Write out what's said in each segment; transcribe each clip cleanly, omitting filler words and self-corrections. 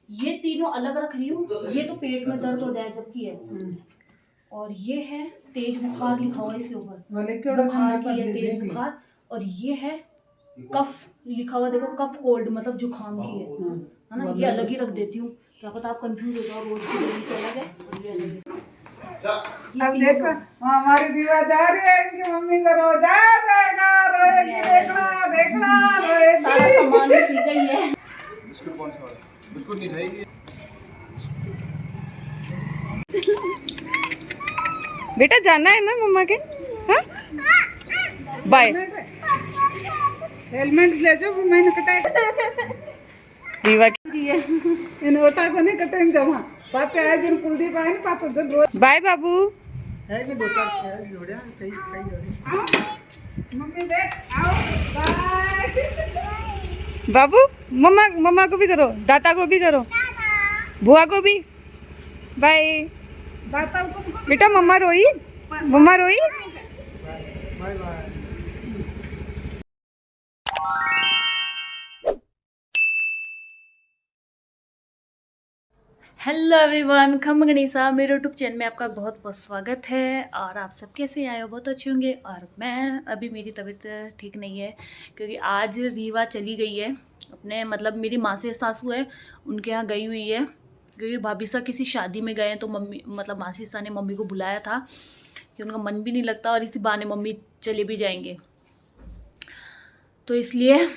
ये तीनों अलग रख रही हूँ। ये तो पेट में दर्द हो जाए जबकि है। और ये है तेज बुखार लिखा हुआ है इसके ऊपर, बुखार की है, तेज बुखार। और ये है कफ लिखा हुआ, देखो कफ कोल्ड मतलब जुकाम की है ना। ये अलग ही रख देती हूँ, क्या पता आप कंफ्यूज हो जाओ। रोज की दवाई तो अलग है और ये अलग है। अब देखो हमारी दीवा जा रही है, इनकी मम्मी को रोज जाएगा, रोएगी, देखना देखना रोएगी। सारा सामान इसी का ही है। बिस्कुट कौन सा वाला? बिस्कुट नहीं खाएगी। बेटा जाना है ना मम्मा के? हाँ बाय। हेलमेट ले जाओ, मैंने कटाई रीवा की इन ओटा को नहीं कटेंगे जमा पाचे आए दिन कुलदीप आए ना पाचो दिन रोज। बाय बाबू। है कि दो चार है जोड़ियां, कई जोड़ी। मम्मी देख आओ बाय। बाबू मम्मा मम्मा को भी करो, दाता को भी करो, बुआ को भी बाय। दाता को बेटा मम्मा रोई, मम्मा रोई। Bye bye. हेलो एवरीवन, खम गणिसा मेरे यूट्यूब चैनल में आपका बहुत बहुत स्वागत है। और आप सब कैसे आए हो? बहुत अच्छे होंगे। और मैं अभी, मेरी तबीयत ठीक नहीं है क्योंकि आज रीवा चली गई है अपने, मतलब मेरी मासी सासू है उनके यहाँ गई हुई है क्योंकि भाभी सा किसी शादी में गए हैं। तो मम्मी मतलब मासी सा ने मम्मी को बुलाया था कि उनका मन भी नहीं लगता और इसी बहाने मम्मी चले भी जाएंगे, तो इसलिए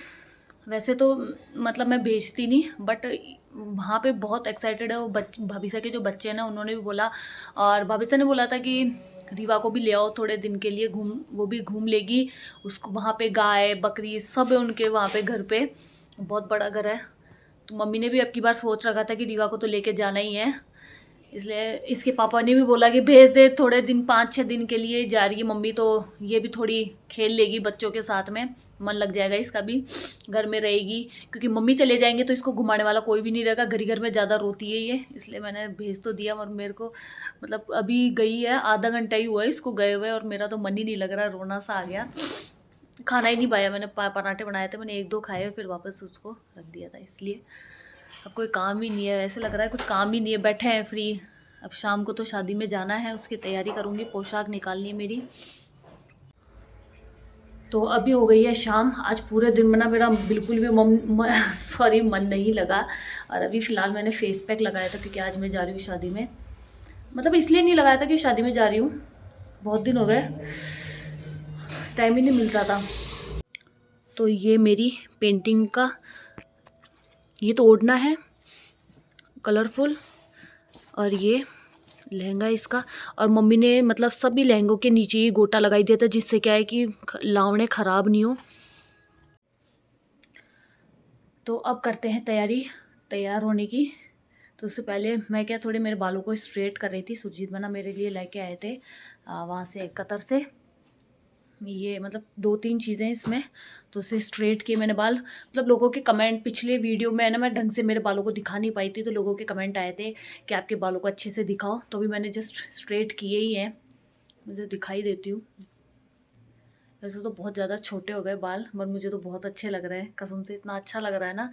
वैसे तो मतलब मैं भेजती नहीं, बट वहाँ पे बहुत एक्साइटेड है वो भाभी सा के जो बच्चे हैं ना, उन्होंने भी बोला। और भाभी सा ने बोला था कि रीवा को भी ले आओ थोड़े दिन के लिए, वो भी घूम लेगी। उसको वहाँ पे गाय बकरी सब है उनके वहाँ पे घर पे, बहुत बड़ा घर है। तो मम्मी ने भी अब की बार सोच रखा था कि रीवा को तो लेके जाना ही है, इसलिए इसके पापा ने भी बोला कि भेज दे थोड़े दिन, 5-6 दिन के लिए जा रही है मम्मी, तो ये भी थोड़ी खेल लेगी बच्चों के साथ में, मन लग जाएगा इसका भी, घर में रहेगी। क्योंकि मम्मी चले जाएंगे तो इसको घुमाने वाला कोई भी नहीं रहेगा, घर ही घर में ज़्यादा रोती है ये, इसलिए मैंने भेज तो दिया। और मेरे को मतलब अभी गई है, आधा घंटा ही हुआ है इसको गए हुए, और मेरा तो मन ही नहीं लग रहा, रोना सा आ गया। खाना ही नहीं पाया मैंने, पराठे बनाए थे मैंने, 1-2 खाए फिर वापस उसको रख दिया था। इसलिए अब कोई काम ही नहीं है, ऐसे लग रहा है कुछ काम ही नहीं है, बैठे हैं फ्री। अब शाम को तो शादी में जाना है, उसकी तैयारी करूँगी, पोशाक निकालनी है मेरी। तो अभी हो गई है शाम। आज पूरे दिन में ना मेरा बिल्कुल भी मन नहीं लगा। और अभी फ़िलहाल मैंने फेस पैक लगाया था क्योंकि आज मैं जा रही हूँ शादी में। मतलब इसलिए नहीं लगाया था कि शादी में जा रही हूँ, बहुत दिन हो गए, टाइम ही नहीं मिलता था। तो ये मेरी पेंटिंग का ये तो ओढ़ना है कलरफुल, और ये लहंगा इसका। और मम्मी ने मतलब सभी लहंगों के नीचे ही गोटा लगाई दिया था, जिससे क्या है कि लावणे ख़राब नहीं हो। तो अब करते हैं तैयारी तैयार होने की। तो उससे पहले मैं क्या, थोड़े मेरे बालों को स्ट्रेट कर रही थी। सुरजीत बना मेरे लिए लेके आए थे वहाँ से कतर से, ये मतलब 2-3 चीज़ें इसमें, तो उसे स्ट्रेट किए मैंने बाल। मतलब लोगों के कमेंट, पिछले वीडियो में ना मैं ढंग से मेरे बालों को दिखा नहीं पाई थी, तो लोगों के कमेंट आए थे कि आपके बालों को अच्छे से दिखाओ, तो भी मैंने जस्ट स्ट्रेट किए ही हैं, मुझे दिखाई देती हूँ। वैसे तो बहुत ज़्यादा छोटे हो गए बाल, पर मुझे तो बहुत अच्छे लग रहे हैं, कसम से इतना अच्छा लग रहा है ना,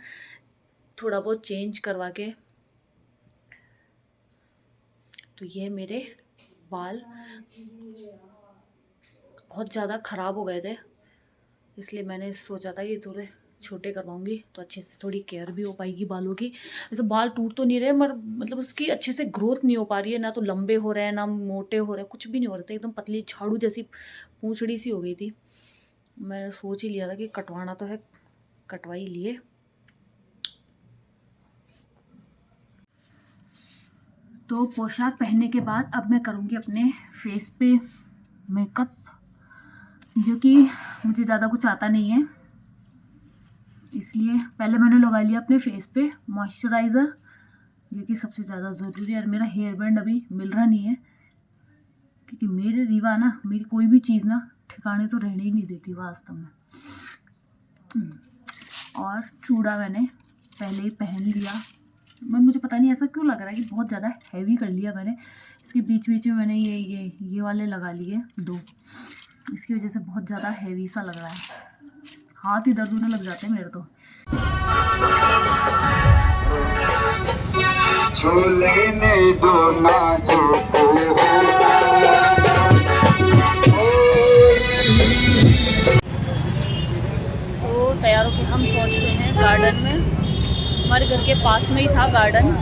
थोड़ा बहुत चेंज करवा के। तो ये मेरे बाल बहुत ज़्यादा ख़राब हो गए थे, इसलिए मैंने सोचा था कि थोड़े छोटे करवाऊंगी तो अच्छे से थोड़ी केयर भी हो पाएगी बालों की। वैसे बाल टूट तो नहीं रहे, मगर मतलब उसकी अच्छे से ग्रोथ नहीं हो पा रही है, ना तो लंबे हो रहे हैं ना मोटे हो रहे हैं, कुछ भी नहीं हो रहे थे, एकदम पतली झाड़ू जैसी पूंछड़ी सी हो गई थी। मैंने सोच ही लिया था कि कटवाना तो है, कटवा ही लिए। तो पोशाक पहनने के बाद अब मैं करूँगी अपने फेस पे मेकअप, जो कि मुझे ज़्यादा कुछ आता नहीं है, इसलिए पहले मैंने लगा लिया अपने फेस पे मॉइस्चराइज़र, जो कि सबसे ज़्यादा ज़रूरी है। और मेरा हेयर बैंड अभी मिल रहा नहीं है, क्योंकि मेरे रीवा ना मेरी कोई भी चीज़ ना ठिकाने तो रहने ही नहीं देती वास्तव में। और चूड़ा मैंने पहले ही पहन लिया, पर मुझे पता नहीं ऐसा क्यों लग रहा है कि बहुत ज़्यादा हैवी कर लिया मैंने। इसके बीच बीच में मैंने ये वाले लगा लिए 2, इसकी वजह से बहुत ज़्यादा हैवी सा लग रहा है, हाथ ही दर्द होने लग जाते हैं मेरे तो। लेने दो ना जो तो तैयार होके हम पहुंच गए हैं गार्डन में। हमारे घर के पास में ही था garden.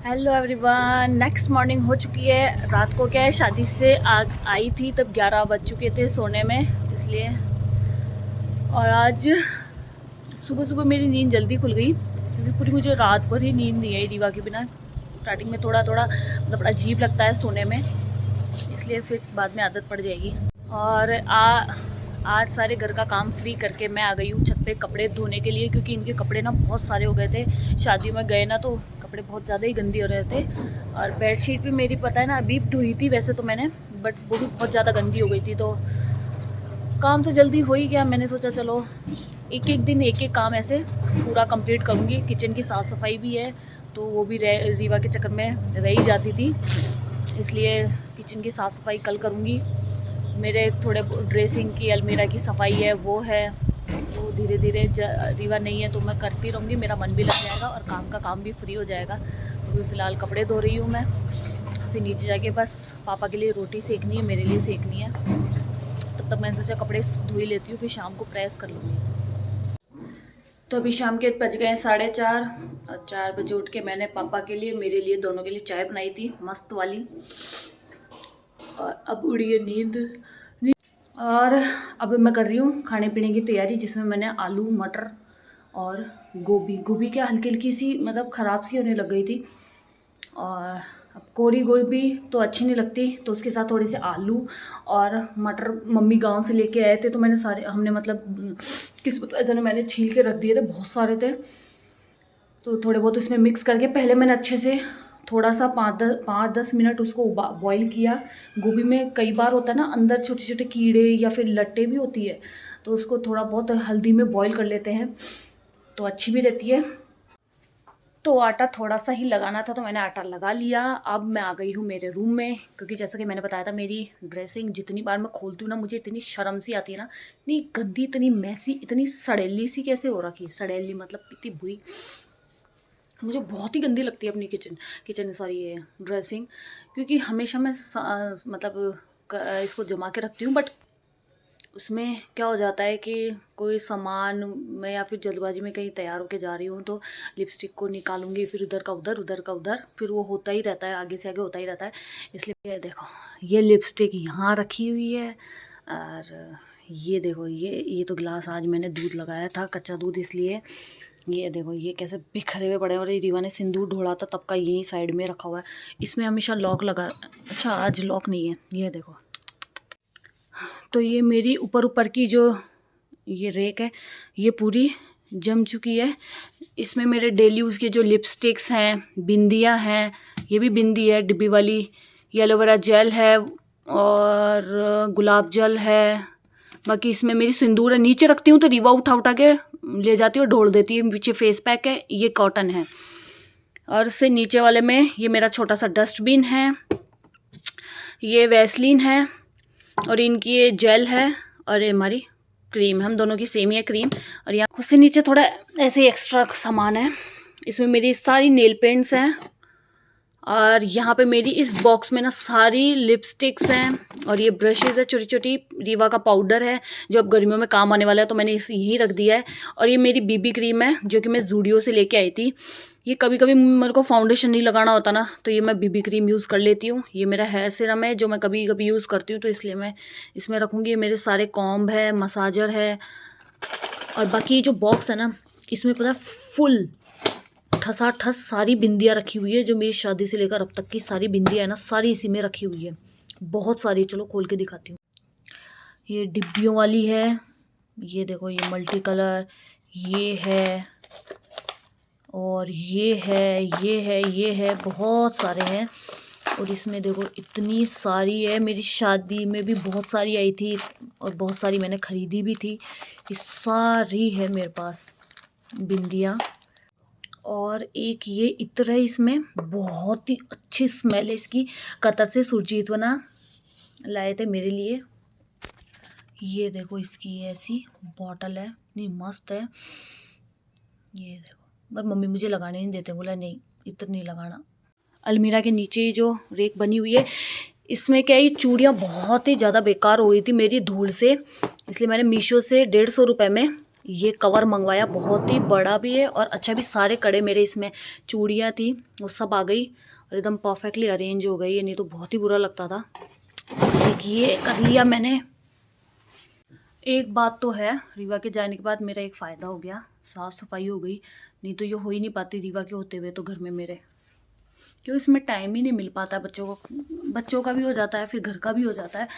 Hello everyone, next morning हो चुकी है। रात को क्या है, शादी से आई थी तब 11 बज चुके थे सोने में, इसलिए। और आज सुबह सुबह मेरी नींद जल्दी खुल गई क्योंकि पूरी मुझे रात भर ही नींद नहीं आई रीवा के बिना। स्टार्टिंग में थोड़ा थोड़ा मतलब अजीब लगता है सोने में, इसलिए फिर बाद में आदत पड़ जाएगी। और आज सारे घर का काम फ्री करके मैं आ गई हूँ छत पे कपड़े धोने के लिए, क्योंकि इनके कपड़े ना बहुत सारे हो गए थे। शादी में गए ना तो कपड़े बहुत ज़्यादा ही गंदी हो रहे थे। और बेडशीट भी मेरी पता है ना अभी धोई थी वैसे तो मैंने, बट वो भी बहुत ज़्यादा गंदी हो गई थी। तो काम तो जल्दी हो ही गया। मैंने सोचा चलो एक एक दिन एक एक काम ऐसे पूरा कंप्लीट करूँगी। किचन की साफ़ सफाई भी है तो वो भी रीवा के चक्कर में रह ही जाती थी, इसलिए किचन की साफ़ सफाई कल करूँगी। मेरे थोड़े ड्रेसिंग की अलमीरा की सफाई है वो है, तो धीरे धीरे रीवा नहीं है तो मैं करती रहूँगी, मेरा मन भी लग जाएगा और काम का काम भी फ्री हो जाएगा। अभी फ़िलहाल कपड़े धो रही हूँ मैं, फिर नीचे जाके बस पापा के लिए रोटी सेकनी है, मेरे लिए सेकनी है। तब तक मैंने सोचा कपड़े धो ही लेती हूँ, फिर शाम को प्रेस कर लूँगी। तो अभी शाम के बज गए 4:30 और 4 बजे उठ के मैंने पापा के लिए मेरे लिए दोनों के लिए चाय बनाई थी मस्त वाली। और अब उड़ी है नींद। और अब मैं कर रही हूँ खाने पीने की तैयारी, जिसमें मैंने आलू मटर और गोभी क्या हल्की हल्की सी मतलब ख़राब सी होने लग गई थी। और अब कोरी गोभी तो अच्छी नहीं लगती, तो उसके साथ थोड़े से आलू और मटर मम्मी गांव से लेके आए थे, तो हमने मतलब किस्मत वजह से मैंने छील के रख दिए थे, बहुत सारे थे। तो थोड़े बहुत इसमें मिक्स करके पहले मैंने अच्छे से थोड़ा सा 5-10 मिनट उसको बॉईल किया। गोभी में कई बार होता है ना अंदर छोटे छोटे कीड़े या फिर लट्टे भी होती है, तो उसको थोड़ा बहुत हल्दी में बॉईल कर लेते हैं तो अच्छी भी रहती है। तो आटा थोड़ा सा ही लगाना था तो मैंने आटा लगा लिया। अब मैं आ गई हूँ मेरे रूम में, क्योंकि जैसा कि मैंने बताया था मेरी ड्रेसिंग जितनी बार मैं खोलती हूँ ना मुझे इतनी शर्म सी आती है ना, इतनी गंदी इतनी मैसी इतनी सड़ेली सी कैसे हो रखी है। सड़ेली मतलब इतनी बुरी, मुझे बहुत ही गंदी लगती है अपनी किचन सारी ये ड्रेसिंग, क्योंकि हमेशा मैं मतलब इसको जमा के रखती हूँ, बट उसमें क्या हो जाता है कि कोई सामान मैं या फिर जल्दबाजी में कहीं तैयार होके जा रही हूँ तो लिपस्टिक को निकालूंगी, फिर उधर का उधर, फिर वो होता ही रहता है, आगे से आगे होता ही रहता है। इसलिए ये देखो ये लिपस्टिक यहाँ रखी हुई है, और ये देखो ये तो गिलास आज मैंने दूध लगाया था कच्चा दूध, इसलिए ये देखो ये कैसे बिखरे हुए पड़े हैं। और ये रीवा ने सिंदूर ढोड़ा था तब का यही साइड में रखा हुआ है, इसमें हमेशा लॉक लगा। अच्छा आज लॉक नहीं है, ये देखो। तो ये मेरी ऊपर की जो ये रेक है ये पूरी जम चुकी है। इसमें मेरे डेली यूज़ के जो लिपस्टिक्स हैं, बिंदियाँ हैं, ये भी बिंदी है डिब्बी वाली, ये एलोवेरा जेल है और गुलाब जल है। बाकी इसमें मेरी सिंदूर है, नीचे रखती हूँ तो रीवा उठा के ले जाती है और ढोल देती है। पीछे फेस पैक है, ये कॉटन है। और इससे नीचे वाले में ये मेरा छोटा सा डस्टबिन है, ये वैसलीन है और इनकी ये जेल है और ये हमारी क्रीम, हम दोनों की सेम ही है क्रीम। और यहाँ उससे नीचे थोड़ा ऐसे एक्स्ट्रा सामान है, इसमें मेरी सारी नेल पेंट्स हैं। और यहाँ पे मेरी इस बॉक्स में ना सारी लिपस्टिक्स हैं और ये ब्रशेज़ है छोटी छोटी। रीवा का पाउडर है जो अब गर्मियों में काम आने वाला है, तो मैंने इसे यहीं रख दिया है। और ये मेरी बीबी क्रीम है जो कि मैं ज़ूडियो से लेके आई थी। ये कभी कभी मेरे को फाउंडेशन नहीं लगाना होता ना, तो ये मैं बीबी क्रीम यूज़ कर लेती हूँ। ये मेरा हेयर सीरम है जो मैं कभी कभी यूज़ करती हूँ, तो इसलिए मैं इसमें रखूँगी। ये मेरे सारे कॉम्ब है, मसाजर है। और बाकी जो बॉक्स है ना इसमें पूरा फुल ठसाठस सारी बिंदियाँ रखी हुई है, जो मेरी शादी से लेकर अब तक की सारी बिंदियाँ है ना सारी इसी में रखी हुई है, बहुत सारी। चलो खोल के दिखाती हूँ। ये डिब्बियों वाली है, ये देखो ये मल्टी कलर, ये है और ये है, ये है, बहुत सारे हैं। और इसमें देखो इतनी सारी है, मेरी शादी में भी बहुत सारी आई थी और बहुत सारी मैंने ख़रीदी भी थी। ये सारी है मेरे पास बिंदियाँ। और एक ये इत्र है, इसमें बहुत ही अच्छी स्मेल है इसकी, कतर से सुरजीत बना लाए थे मेरे लिए। ये देखो इसकी ये ऐसी बॉटल है, इतनी मस्त है। ये देखो, पर मम्मी मुझे लगाने नहीं देते, बोला नहीं इतना नहीं लगाना। अलमीरा के नीचे जो रेक बनी हुई है, इसमें क्या है, ये चूड़ियाँ बहुत ही ज़्यादा बेकार हो गई थी मेरी धूल से, इसलिए मैंने मीशो से 150 रुपये में ये कवर मंगवाया। बहुत ही बड़ा भी है और अच्छा भी। सारे कड़े मेरे इसमें चूड़ियाँ थी वो सब आ गई और एकदम परफेक्टली अरेंज हो गई है, नहीं तो बहुत ही बुरा लगता था। ये कर लिया मैंने। एक बात तो है, रीवा के जाने के बाद मेरा एक फ़ायदा हो गया, साफ़ सफाई हो गई, नहीं तो ये हो ही नहीं पाती रीवा के होते हुए तो घर में मेरे, क्यों इसमें टाइम ही नहीं मिल पाता। बच्चों का भी हो जाता है, फिर घर का भी हो जाता है,